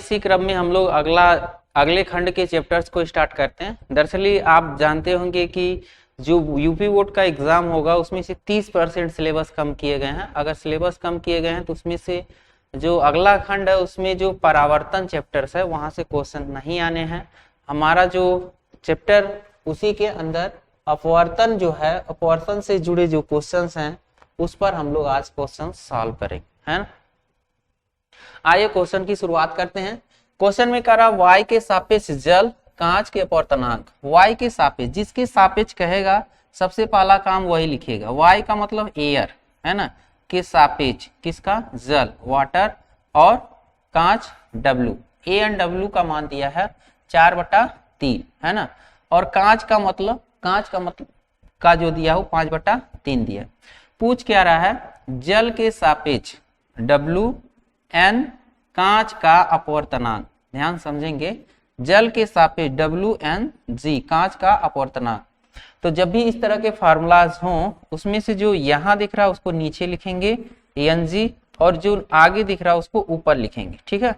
इसी क्रम में हम लोग अगले खंड के चैप्टर्स को स्टार्ट करते हैं। दरअसल आप जानते होंगे कि जो यूपी बोर्ड का एग्जाम होगा उसमें से 30% सिलेबस कम किए गए हैं। अगर सिलेबस कम किए गए हैं तो उसमें से जो अगला खंड है उसमें जो परावर्तन चैप्टर्स है वहां से क्वेश्चन नहीं आने हैं। हमारा जो चैप्टर उसी के अंदर अपवर्तन जो है, अपवर्तन से जुड़े जो क्वेश्चंस हैं उस पर हम लोग आज क्वेश्चन सॉल्व करेंगे, है ना। आइए क्वेश्चन की शुरुआत करते हैं। क्वेश्चन में कह रहा y के सापेक्ष जल कांच के अपवर्तनांक, y के सापेक्ष, जिसके सापेक्ष कहेगा सबसे पहला काम वही लिखेगा। y का मतलब एयर है ना, के सापेक्ष किसका, जल, वाटर, और कांच w, a एंड w का मान दिया है 4/3 है ना, और कांच का मतलब का जो दिया हो 5/3 दिया। पूछ क्या रहा है, जल के सापेक्ष w n कांच का अपवर्तनांक। ध्यान समझेंगे, जल के सापेक्ष w n g कांच का अपवर्तनांक। तो जब भी इस तरह के फार्मूलाज हों उसमें से जो यहाँ दिख रहा है उसको नीचे लिखेंगे ng, और जो आगे दिख रहा है उसको ऊपर लिखेंगे, ठीक है,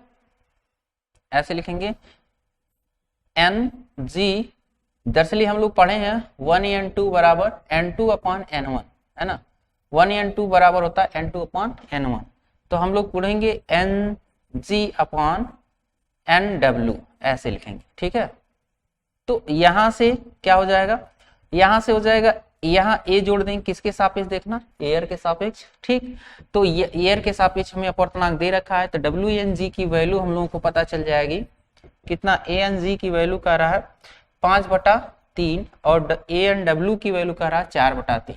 ऐसे लिखेंगे ng। दरअसल हम लोग पढ़े हैं 1n2 बराबर n2/n1 है ना, 1n2 बराबर होता है n2/n1। तो हम लोग पढ़ेंगे ng/nw ऐसे लिखेंगे, ठीक है। तो यहां से क्या हो जाएगा, यहां से हो जाएगा, यहाँ a जोड़ देंगे, किसके सापेक्ष देखना, एयर के सापेक्ष, ठीक। तो एयर के सापेक्ष हमें अपवर्तनांक दे रखा है, तो Wng की वैल्यू हम लोगों को पता चल जाएगी। कितना, Ang की वैल्यू कह रहा है 5/3 और Anw की वैल्यू कह रहा है 4/3।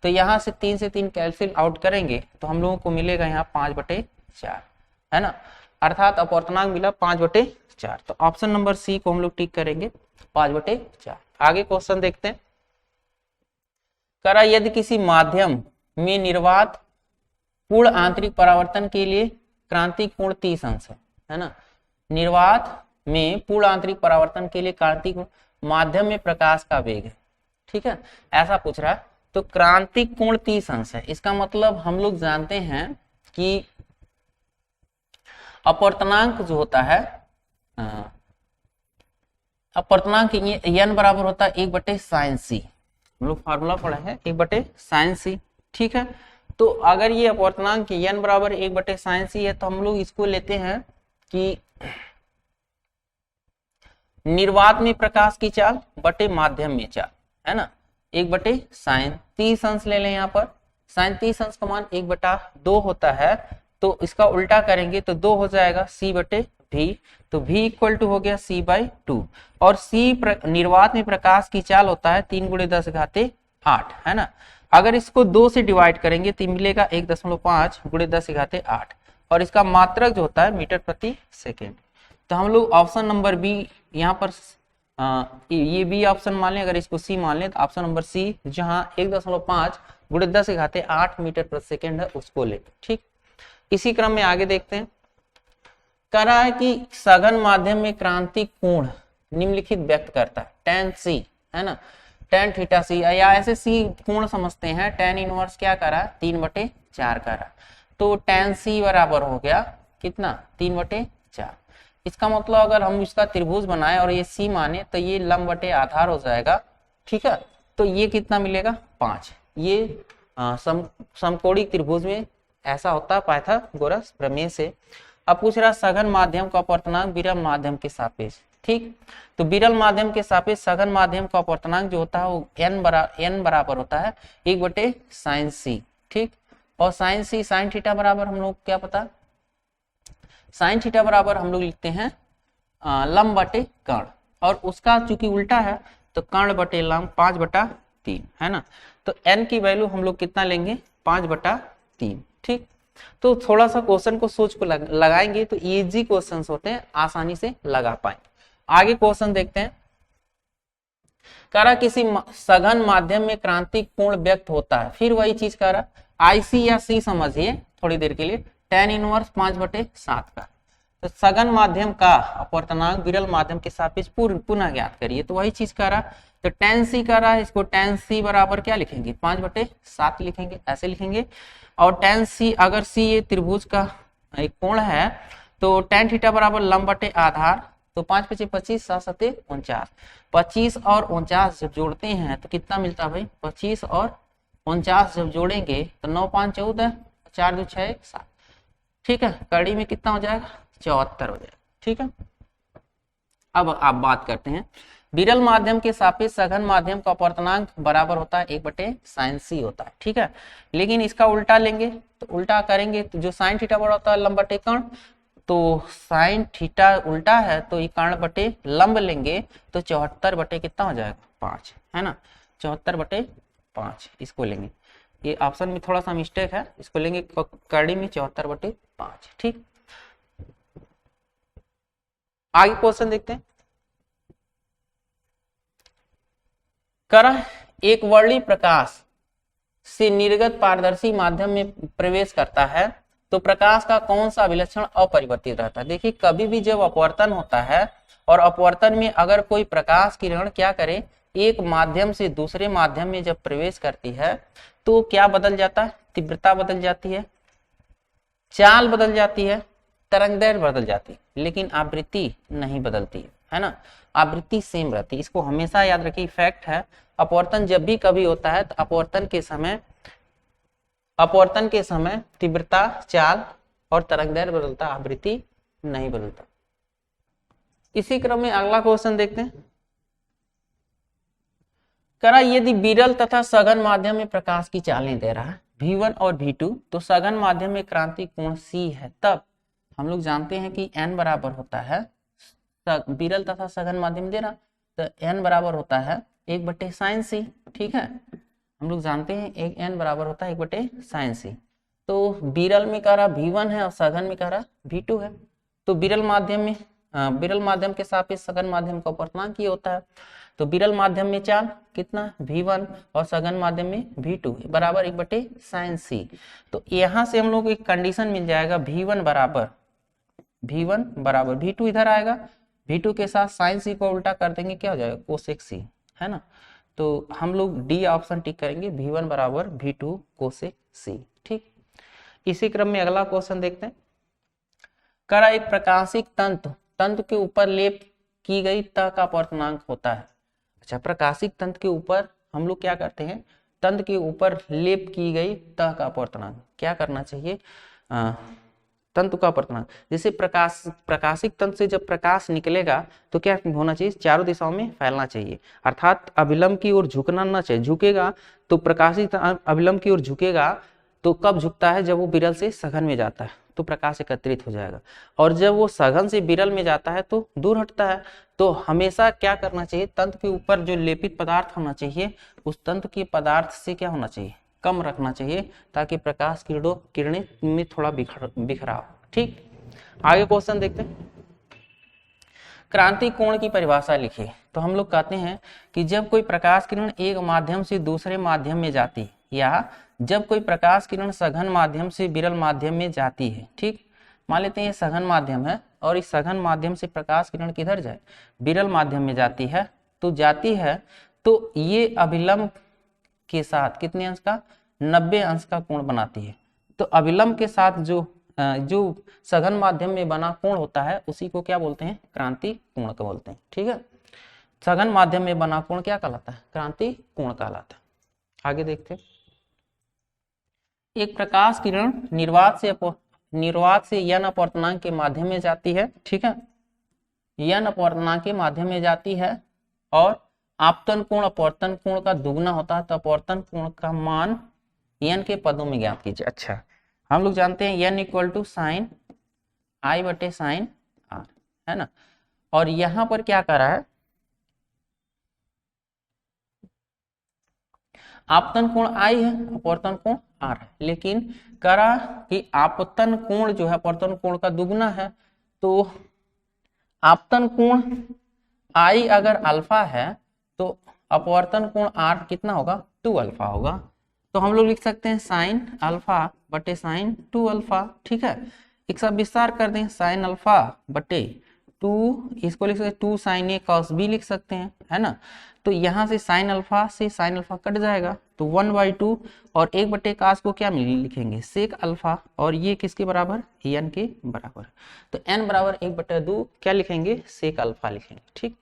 तो यहाँ से 3 से 3 कैंसिल आउट करेंगे तो हम लोगों को मिलेगा यहाँ 5/4 है ना, अर्थात अपवर्तनांक मिला 5/4। तो ऑप्शन नंबर सी को हम लोग टिक करेंगे 5/4। आगे क्वेश्चन देखते हैं। करा यदि किसी माध्यम में निर्वात पूर्ण आंतरिक परावर्तन के लिए क्रांतिक कोण 30 अंश है ना, निर्वात में पूर्ण आंतरिक परावर्तन के लिए क्रांतिक माध्यम में प्रकाश का वेग है, ठीक है, ऐसा पूछ रहा है। तो क्रांतिक कोण 30 अंश है, इसका मतलब हम लोग जानते हैं कि अपवर्तनांक जो होता है, अपवर्तनांक n बराबर होता है 1/sin c। हम लोग फार्मूला पढ़ा है 1/sin c, ठीक है। तो अगर ये अपवर्तनांक n बराबर 1/sin c है तो हम लोग इसको लेते हैं कि निर्वात में प्रकाश की चाल बटे माध्यम में चाल है ना, 1/sin 30 अंश ले लें। यहाँ पर sin 30 अंश का मान 1/2 होता है, तो इसका उल्टा करेंगे तो 2 हो जाएगा c/v। तो v इक्वल टू हो गया c/2, और c निर्वात में प्रकाश की चाल होता है 3 × 10⁸ है ना। अगर इसको 2 से डिवाइड करेंगे तो मिलेगा 1.5 × 10⁸, और इसका मात्रक जो होता है मीटर प्रति सेकेंड। तो हम लोग ऑप्शन नंबर बी यहाँ पर ये बी ऑप्शन मान लें, अगर इसको सी मान लें तो ऑप्शन नंबर सी जहां 1.5 × 10⁸ मीटर प्रति सेकेंड है उसको ले, ठीक। इसी क्रम में आगे देखते हैं। कह रहा है कि सघन माध्यम में क्रांतिक कोण निम्नलिखित व्यक्त करता है, tan c है ना, tan θc, या ऐसे c कोण समझते हैं, tan इनवर्स क्या करा 3/4 करा। तो tan c बराबर हो गया कितना, 3/4। इसका मतलब अगर हम इसका त्रिभुज बनाए और ये c माने तो ये लंब बटे आधार हो जाएगा, ठीक है। तो ये कितना मिलेगा 5। ये समकोणिक त्रिभुज में ऐसा होता है पाइथागोरस प्रमेय से। अब पूछ रहा सघन माध्यम का अपवर्तनांक विरल माध्यम के सापेक्ष, ठीक। तो विरल माध्यम के सापेक्ष सघन माध्यम का अपवर्तनांक जो होता है वो n बराबर होता है 1/sin c, ठीक। और sin c sin थीटा बराबर हम लोग क्या पता, sin थीटा बराबर हम लोग लिखते हैं लंब बटे कर्ण, और उसका चूंकि उल्टा है तो कर्ण बटे लंब 5/3 है ना। तो n की वैल्यू हम लोग कितना लेंगे 5/3, ठीक। तो थोड़ा सा क्वेश्चन को सोच को लगाएंगे तो इजी क्वेश्चंस होते हैं, आसानी से लगा पाएंगे। आगे क्वेश्चन देखते हैं। कह रहा किसी सघन माध्यम में क्रांतिक कोण व्यक्त होता है, फिर वही चीज कह रहा IC या C समझिए थोड़ी देर के लिए, tan इनवर्स 5/7 का। तो सघन माध्यम का अपवर्तनांक विरल माध्यम के सापेक्ष पुनः ज्ञात करिए, तो वही चीज कह रहा। तो tan c कर रहा है, इसको tan c बराबर क्या लिखेंगे 5/7 लिखेंगे, ऐसे लिखेंगे। और tan c, अगर c ये त्रिभुज का एक कोण है तो tan थीटा बराबर लंब बटे आधार, तो 5 × 5 = 25, 7 × 7 = 49, 25 और 49 जब जोड़ते हैं तो कितना मिलता है भाई, 25 और 49 जब जोड़ेंगे तो 9 × 5 = 14, 4 × 2 = 6, 7, ठीक है। कड़ी में कितना हो जाएगा, 74 हो जाएगा, ठीक है। अब आप बात करते हैं विरल माध्यम के सापेक्ष सघन माध्यम का अपवर्तनांक बराबर होता है 1/sin c होता है, ठीक है। लेकिन इसका उल्टा लेंगे तो उल्टा करेंगे तो जो sin थीटा बड़ा होता है लंब बटे कर्ण, तो sin थीटा उल्टा है तो ये कर्ण बटे लंब लेंगे तो 74 बटे कितना हो जाएगा, 5, है ना, 74/5 इसको लेंगे। ये ऑप्शन में थोड़ा सा मिस्टेक है, इसको लेंगे कड़ी में 74/5, ठीक। आगे क्वेश्चन देखते हैं। करा एक वर्णी प्रकाश से निर्गत पारदर्शी माध्यम में प्रवेश करता है तो प्रकाश का कौन सा अभिलक्षण अपरिवर्तित रहता है। देखिए कभी भी जब अपवर्तन होता है और अपवर्तन में अगर कोई प्रकाश किरण क्या करे, एक माध्यम से दूसरे माध्यम में जब प्रवेश करती है तो क्या बदल जाता है, तीव्रता बदल जाती है, चाल बदल जाती है, तरंगदैर्घ्य बदल जाती है, लेकिन आवृत्ति नहीं बदलती है ना, आवृत्ति सेम रहती है। इसको हमेशा याद रखिए, फैक्ट है। अपवर्तन जब भी कभी होता है तो अपवर्तन के समय तीव्रता, चाल और तरंगदैर्घ्य बदलता, आवृत्ति नहीं बदलता। इसी क्रम में अगला क्वेश्चन देखते हैं। करा यदि विरल तथा सघन माध्यम में प्रकाश की चालें दे रहा है V1 और V2, तो सघन माध्यम में क्रांति कोण C है, तब हम लोग जानते हैं कि n बराबर होता है, विरल तथा सघन माध्यम दे रहा तो n बराबर होता है 1/sin c, ठीक है। हम लोग जानते हैं एक n बराबर होता है 1/sin c। तो विरल में कह रहा V1 है और सघन में कह रहा V2 है, तो विरल माध्यम के सापेक्ष सघन माध्यम का अपवर्तनांक ये होता है। तो विरल माध्यम में चाल कितना V1 और सघन माध्यम में V2 बराबर 1/sin c। तो यहाँ से हम लोग एक कंडीशन मिल जाएगा, V1 बराबर V2 इधर आएगा, V2 के साथ sin c को उल्टा कर देंगे, क्या हो जाएगा, cosec c, है ना। तो हम लोग डी ऑप्शन टिक करेंगे, V1 बराबर V2 cosec c, ठीक। इसी क्रम में अगला क्वेश्चन देखते हैं। करा एक प्रकाशिक तंतु के ऊपर लेप की गई त का अपवर्तनांक होता है। अच्छा, प्रकाशिक तंतु के ऊपर हम लोग क्या करते हैं, तंतु के ऊपर लेप की गई त का अपवर्तनांक क्या करना चाहिए, तंतु का अपवर्तनांक। जैसे प्रकाशिक तंतु से जब प्रकाश निकलेगा तो क्या होना चाहिए, चारों दिशाओं में फैलना चाहिए, अर्थात अभिलंब की ओर झुकना ना चाहिए। झुकेगा तो प्रकाशिक अभिलंब की ओर झुकेगा तो कब झुकता है, जब वो विरल से सघन में जाता है तो प्रकाश एकत्रित हो जाएगा, और जब वो सघन से विरल में जाता है तो दूर हटता है। तो हमेशा क्या करना चाहिए, तंतु के ऊपर जो लेपित पदार्थ होना चाहिए उस तंतु के पदार्थ से क्या होना चाहिए, कम रखना चाहिए, ताकि प्रकाश किरणें में थोड़ा बिखराव, ठीक। आगे क्वेश्चन देखते हैं। क्रांति कोण की परिभाषा लिखिए। तो हम लोग कहते हैं कि जब कोई प्रकाश किरण एक माध्यम से दूसरे माध्यम में जाती है, या जब कोई प्रकाश किरण सघन माध्यम से विरल माध्यम में जाती है, ठीक। मान लेते हैं ये सघन माध्यम है और इस सघन माध्यम से प्रकाश किरण किधर जाए, विरल माध्यम में जाती है, तो ये अभिलंब के साथ कितने अंश का, 90 अंश का कोण बनाती है। तो अभिलंब के साथ जो सघन माध्यम में बना कोण होता है उसी को क्या बोलते हैं, क्रांति कोण को बोलते हैं, ठीक है। सघन माध्यम में बना कोण क्या कहलाता है, क्रांति कोण कहलाता है। आगे देखते हैं। एक प्रकाश किरण निर्वात से n अपवर्तनांक के माध्यम में जाती है, ठीक है, n अपवर्तनांक के माध्यम में जाती है, और आपतन कोण अपवर्तन कोण का दुगना होता है, तो अपवर्तन कोण का मान n के पदों में ज्ञात कीजिए। अच्छा, हम लोग जानते हैं n = sin I/sin r, है ना। और यहां पर क्या कर रहा है, आपतन कोण I है, अपवर्तन कोण R है, लेकिन करा कि आपतन कोण जो है अपवर्तन कोण का दुगना है, तो आपतन कोण I अगर अल्फा है तो अपवर्तन कोण R कितना होगा, 2 अल्फा होगा। तो हम लोग लिख सकते हैं sin α/sin 2 अल्फा, ठीक है। एक सब विस्तार कर दें, sin α/2 इसको लिख सकते 2 sin a cos b लिख सकते हैं, है ना। तो यहाँ से साइन अल्फा से साइन अल्फा कट जाएगा, तो 1/2 और 1/cos को क्या लिखेंगे सेक अल्फा, और ये किसके बराबर n के बराबर। तो n बराबर 1/2 क्या लिखेंगे सेक अल्फा लिखेंगे। ठीक,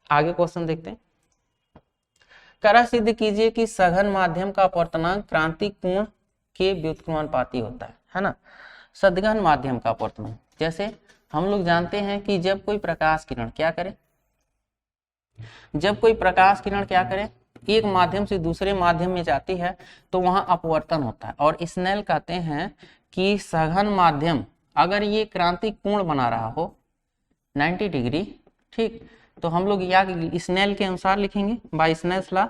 आगे क्वेश्चन देखते हैं। करा सिद्ध कीजिए कि सघन माध्यम का अपवर्तनांक क्रांतिक कोण के व्युत्क्रमानुपाती होता है ना। सघन माध्यम का अपवर्तनांक, जैसे हम लोग जानते हैं कि जब कोई प्रकाश किरण क्या करे, जब कोई प्रकाश किरण क्या करे एक माध्यम से दूसरे माध्यम में जाती है तो वहां अपवर्तन होता है, और स्नेल कहते हैं कि सघन माध्यम अगर ये क्रांतिक कोण बना रहा हो 90 डिग्री, ठीक, तो हम लोग या स्नेल के अनुसार लिखेंगे, बाय स्नेल्स लॉ,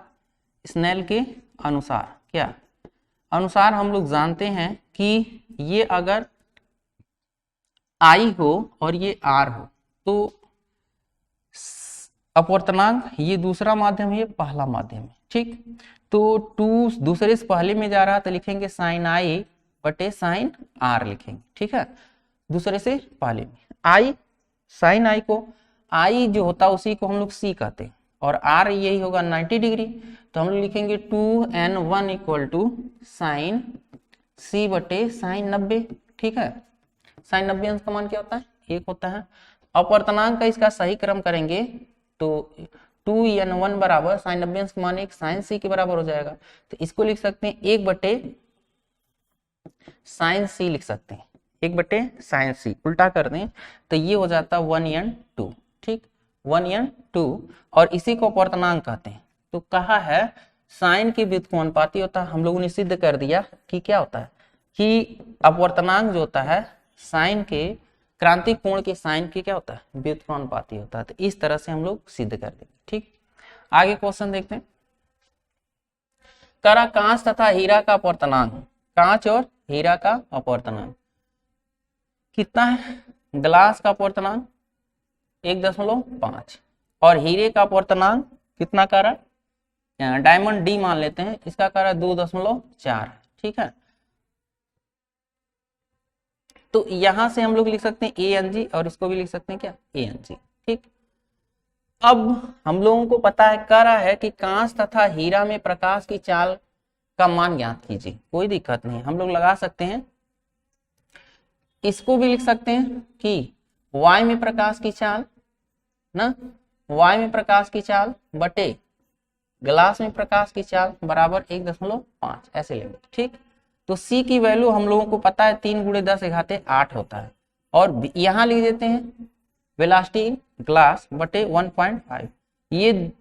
स्नेल के अनुसार क्या अनुसार हम लोग जानते हैं कि ये अगर I हो और ये R हो तो अपवर्तनांक ये दूसरा माध्यम है, पहला माध्यम है, ठीक। तो 2 दूसरे से पहले में जा रहा तो लिखेंगे साइन I बटे साइन R लिखेंगे, ठीक है, दूसरे से पहले में I साइन I को I जो होता है उसी को हम लोग C कहते हैं, और R यही होगा 90 डिग्री, तो हम लोग लिखेंगे 2n1 equal to sine C बटे साइन 90, ठीक है। साइन 90 अंश का मान क्या होता है 1 होता है। अपवर्तनांक का इसका सही क्रम करेंगे तो 2n1 बराबर साइन 90 अंश का मान 1 साइन C के बराबर हो जाएगा, तो इसको लिख सकते हैं 1 बटे साइन C लिख सकते हैं, 1 बटे साइन C, उल्टा कर दें तो ये हो जाता 1n2, ठीक, 1n2, और इसी को अपवर्तनांक कहते हैं। तो कहा है साइन के व्युत्क्रमानुपाती होता है, हम लोगों ने सिद्ध कर दिया कि क्या होता है कि अपवर्तनांक जो होता है साइन के क्रांतिक कोण के साइन के क्या होता है व्युत्क्रमानुपाती होता है। तो इस तरह से हम लोग सिद्ध कर देंगे, ठीक। आगे क्वेश्चन देखते हैं। करा कांच तथा हीरा का अपवर्तनांक, कांच और हीरा का अपवर्तनांक कितना है, ग्लास का अपवर्तनांक 1.5 और हीरे का अपवर्तनांक कितना कर रहा है, डायमंड डी मान लेते हैं, इसका कर रहा है 2.4, ठीक है। तो यहां से हम लोग लिख सकते हैं ANG और इसको भी लिख सकते हैं क्या ANG, ठीक। अब हम लोगों को पता है कह रहा है कि कांच तथा हीरा में प्रकाश की चाल का मान ज्ञात कीजिए, कोई दिक्कत नहीं, हम लोग लगा सकते हैं। इसको भी लिख सकते हैं कि Y में प्रकाश की चाल ना, Y में प्रकाश की चाल बटे ग्लास में प्रकाश की चाल बराबर 1.5 ऐसे लेंगे, ठीक। तो C की वैल्यू हम लोगों को पता है 3 × 10⁸ होता है, और यहां लिख देते हैं वेलोसिटी ग्लास बटे 1.5, ये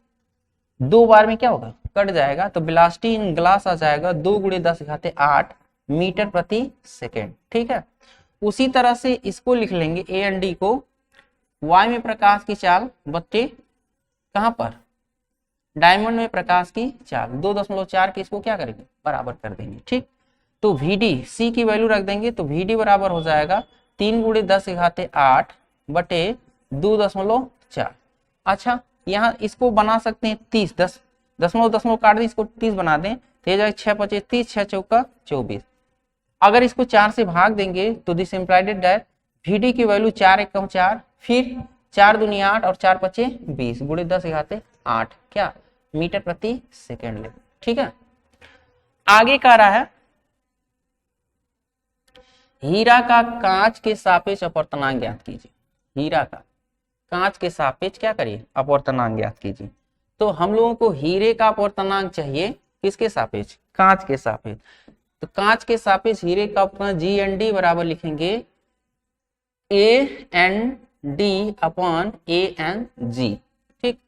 2 बार में क्या होगा कट जाएगा, तो वेलोसिटी इन ग्लास आ जाएगा 2 × 10⁸ मीटर प्रति सेकेंड, ठीक है। उसी तरह से इसको लिख लेंगे AND को Y में प्रकाश की चाल बटे कहां पर डायमंड में प्रकाश की चाल 2.4 के इसको क्या करेंगे बराबर कर देंगे, ठीक। तो VD C की वैल्यू रख देंगे, तो VD बराबर हो जाएगा 3 × 10⁸ बटे 2.4। अच्छा, यहाँ इसको बना सकते हैं 30, 10 दशमलव काट दें, इसको 30 बना दें, तो जाएगा 6 × 5 = 30, 6 × 4 = 24। अगर इसको 4 से भाग देंगे तो दिस इम्प्लाइड दैट VD की वैल्यू 4 × 1 = 4, फिर 4 × 2 = 8 और 4 × 5 = 20 × 10⁸ क्या मीटर प्रति सेकेंड ले, ठीक है। आगे कह रहा है हीरा का कांच के सापेक्ष अपवर्तनांक ज्ञात कीजिए, हीरा का कांच के सापेक्ष क्या करिए अपवर्तनांक ज्ञात कीजिए। तो हम लोगों को हीरे का अपवर्तनांक चाहिए किसके सापेक्ष कांच के सापेक्ष, तो कांच के सापेक्ष हीरे का अपवर्तनांक GND बराबर लिखेंगे AND अपॉन ANG, ठीक।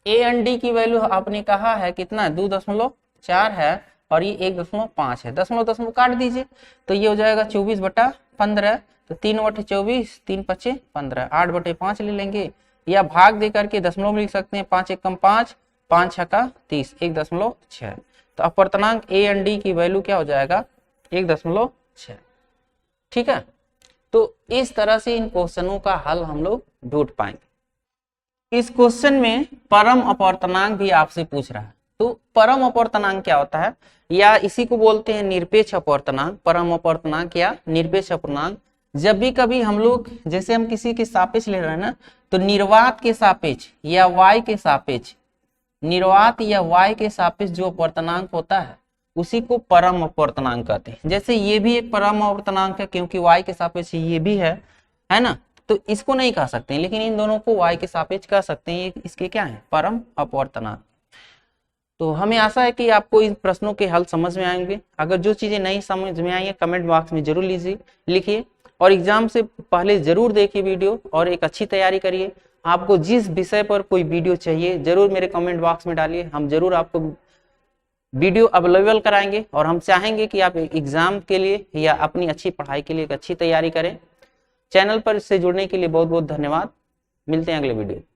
AND की वैल्यू आपने कहा है कितना 2.4 है और ये 1.5 है, दशमलव काट दीजिए तो ये हो जाएगा 24/15, तो 3/24, 3 × 5 = 15, 8/5 ले लेंगे, या भाग दे करके दशमलव में लिख सकते हैं, 5 × 1 = 5, 5 × 6 = 30, 1.6। तो अपवर्तनांक AND की वैल्यू क्या हो जाएगा 1.6, ठीक है। तो इस तरह से इन क्वेश्चनों का हल हम लोग ढूंढ पाएंगे। इस क्वेश्चन में परम अपवर्तनांक भी आपसे पूछ रहा है, तो परम अपवर्तनांक क्या होता है, या इसी को बोलते हैं निरपेक्ष अपवर्तनांक, परम अपवर्तनांक या निरपेक्ष अपवर्तनांक। जब भी कभी हम लोग जैसे हम किसी के सापेक्ष ले रहे हैं ना, तो निर्वात के सापेक्ष या y के सापेक्ष, निर्वात या y के सापेक्ष जो अपवर्तनांक होता है उसी को परम अपवर्तनांक कहते हैं। जैसे ये भी एक परम अपवर्तनांक है क्योंकि y के सापेक्ष ये भी है ना, तो इसको नहीं कह सकते हैं, लेकिन इन दोनों को y के सापेक्ष कह सकते हैं, ये इसके क्या है, परम अपवर्तनांक। तो हमें आशा है कि आपको इन प्रश्नों के हल समझ में आएंगे। अगर जो चीजें नहीं समझ में आई है कमेंट बॉक्स में जरूर लिखिए और एग्जाम से पहले जरूर देखिए वीडियो और एक अच्छी तैयारी करिए। आपको जिस विषय पर कोई वीडियो चाहिए जरूर मेरे कमेंट बॉक्स में डालिए, हम जरूर आपको वीडियो अवेलेबल कराएंगे और हम चाहेंगे कि आप एग्जाम के लिए या अपनी अच्छी पढ़ाई के लिए एक अच्छी तैयारी करें। चैनल पर इससे जुड़ने के लिए बहुत बहुत धन्यवाद। मिलते हैं अगले वीडियो।